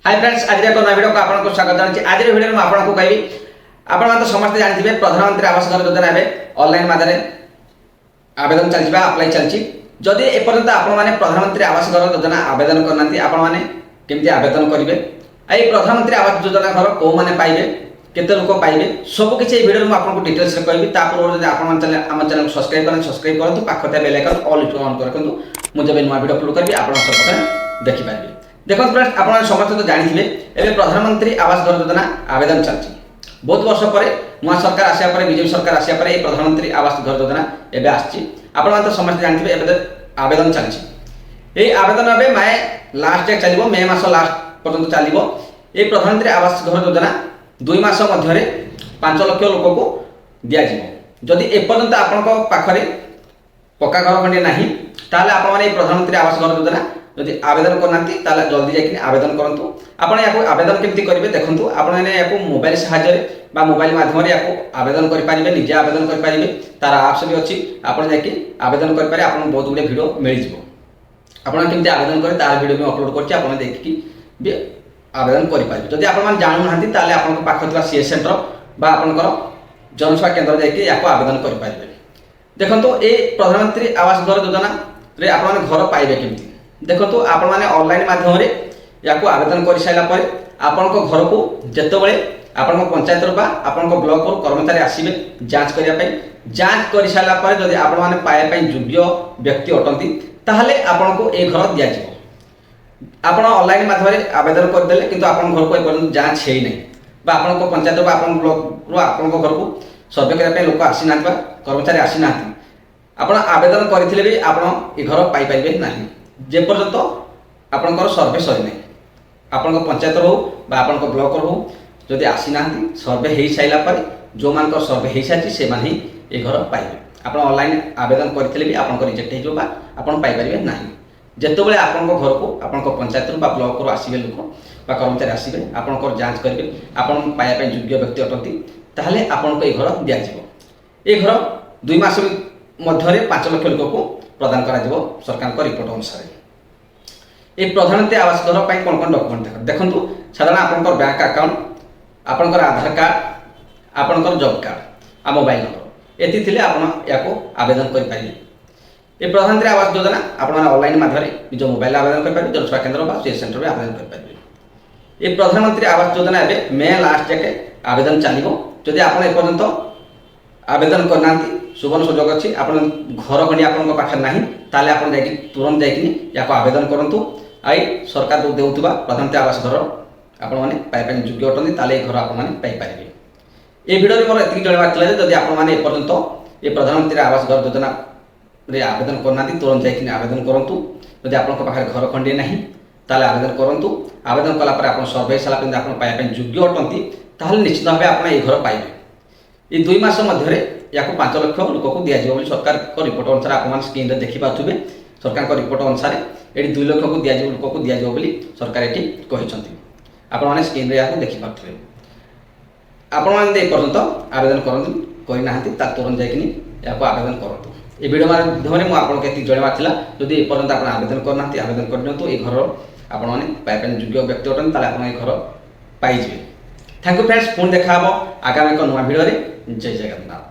Hi friends, आज एक नया वीडियो को आपको स्वागत जनाची। आज वीडियो में आपको कहबी आपण तो समस्त जानथिबे प्रधानमंत्री आवास घर योजना एबे ऑनलाइन माध्यम आवेदन चलछि बा अप्लाई चलछि। जदि ए पर्यंत आपण माने प्रधानमंत्री आवास घर योजना आवेदन करनांती आपण माने केमति आवेदन करिवे, एई प्रधानमंत्री आवास योजना घर को माने पाइबे, केते लोक पाइबे, सब किछि ए वीडियो में आपको डिटेल्स रे कहबी। ता पूर्व जदि आपण माने हम चैनल को सब्सक्राइब करंतु, पाखते बेल आइकन ऑल ऑन करंतु। मु जबे नया वीडियो अपलोड करबी आपण सब प्रथम देखि पारिबे। देखो फ्रेंड्स, आप समस्त तो जानी थे प्रधानमंत्री आवास घर योजना आवेदन चलती बहुत वर्ष पर नुआ सरकार आसा पर बीजेपी सरकार आसा पर प्रधानमंत्री आवास घर योजना एवं आसान तो समस्त जानी थे आवेदन चलती। ये आवेदन एवं माय लास्ट डेट चलो मे मास लास्ट पर्यटन चलो। ये प्रधानमंत्री आवास घर योजना 2 मास मध्य 5 लाख लोक को दिज्व। जदि एपर्यंत आपण पाखे पक्का घर खंडे ना ताले आपण प्रधानमंत्री आवास घर योजना यदि आवेदन करना जल्दी जाकि आवेदन करूँ। आप आवेदन केमती करेंगे देखूँ, आपको मोबाइल साहाय्य बा मोबाइल माध्यम या आवेदन करेंगे, निजे आवेदन करेंगे। तार आप्स भी अच्छी, आप जाकि आवेदन करेंगे। आपको बहुत गुड़े भिड मिल जाए केमती आवेदन करें तार भिड भी अपलोड कर देखिकी भी आवेदन करेंगे। जदि आप जानू ना पाखे सीएस सेंटर बा आपंकर जनसेवा केन्द्र जाकि आवेदन करेंगे। देखो ये प्रधानमंत्री आवास घर योजना रे आप घर पाइबे केमती देखो, आपण मैंने ऑनलाइन माध्यम या आवेदन कर सारा पर आपण घर को जितेबले आपण पंचायत आपण ब्लॉक कर्मचारी आसवे जांच करने। जांच कर सारा पर जब आपण मैंने पाइबा योग्य व्यक्ति अटंती ताहले आपण को ए घर दि जाव। आपण ऑनलाइन माध्यम आवेदन करदे किंतु आपण घर को एपर्यंत जांच है ना, आपण पंचायत आपण ब्लॉक रू आपण घर को सर्वे करने लोक आसी ना, कर्मचारी आसी ना, आपण आवेदन करथिले भी आपण ए घर पाई परिबे नाही जे पर्यंत आपणकर सर्वे सरी ना। आपण पंचायत हो आपण ब्लॉक हो जदि आसी ना सर्वे हो सारा पर जो मान सर्वे हो सारी से ये घर पाइबे। आप ऑनलाइन आवेदन करते भी आप रिजेक्ट हो पाइपर ना। जितेबले आपण घर को आपण पंचायत ब्लॉक आसवे लोक कर्मचारी आसवे आपंकर जांच करेंगे, आपण पाइबा योग्य व्यक्ति अटंती ताहले आपण को ये घर दि जाव। ये घर 2 मास मध्य 5 लाख लोक को प्रदान करा सरकार रिपोर्ट अनुसार। ये प्रधानमंत्री आवास घर पर कौन कौन डॉक्यूमेंट देखो, साधारण आपंकर बैंक अकाउंट, आपंकर आधार कार्ड, आपंकर जॉब कार्ड आ मोबाइल नंबर ये थे आप आवेदन करेंगे। ये प्रधानमंत्री आवास योजना आप ऑनलाइन माध्यम निज मोबाइल आवेदन करेंगे, जनसेवा केन्द्र सीएस सेंटर में आवेदन करेंगे। ये प्रधानमंत्री आवास योजना एवं मे लास्ट जाके आवेदन चलो। जदि आप एपर्यंत आवेदन करना सुवर्ण सुजोग अच्छी, आप घर खंडी आपन पाखे ना ताले आप तुरंत जाकि आवेदन करूँ। आई सरकार जो देउथबा प्रधानमंत्री आवास घर आपण माने पाइबा योग्य अटंती ताले घर आपण माने पाई पारिबे। ए वीडियो रे मोर एति जणवा थिला जे जदि आपण माने एपर्यंत ए प्रधानमंत्री आवास घर योजना रे आवेदन करना तुरंत जाकि आवेदन करूँ। जदि आपण पाखे घर खंडी ना ताले आवेदन करूँ। आवेदन कला पर आपण सर्वे साला पर आपण पाइबा योग्य अटंती ताले निश्चित भाव आपण ए घर पाइबे। ये 2 मास मध्य या 5 लाख लोक को दि जाव सरकार को रिपोर्ट अनुसार आप स्क्रीन देखी पारे। सरकार को रिपोर्ट अनुसार ये 2 लाख को दि लोक को दि जाव सरकार ये कहते आपने स्क्रीन देखी पारे। आपंत आवेदन करना तुरंत जाकि आवेदन करूँ। ये वीडियो माध्यम मुझे जनवा जदि एपर्यंत आप आवेदन करना आवेदन कर ये घर आपने पाइबा योग्य व्यक्ति अटंती आप घर पाइबे। थैंक यू फ्रेंड्स, पुणी देखा आगामी एक नया वीडियो। जय जगन्नाथ।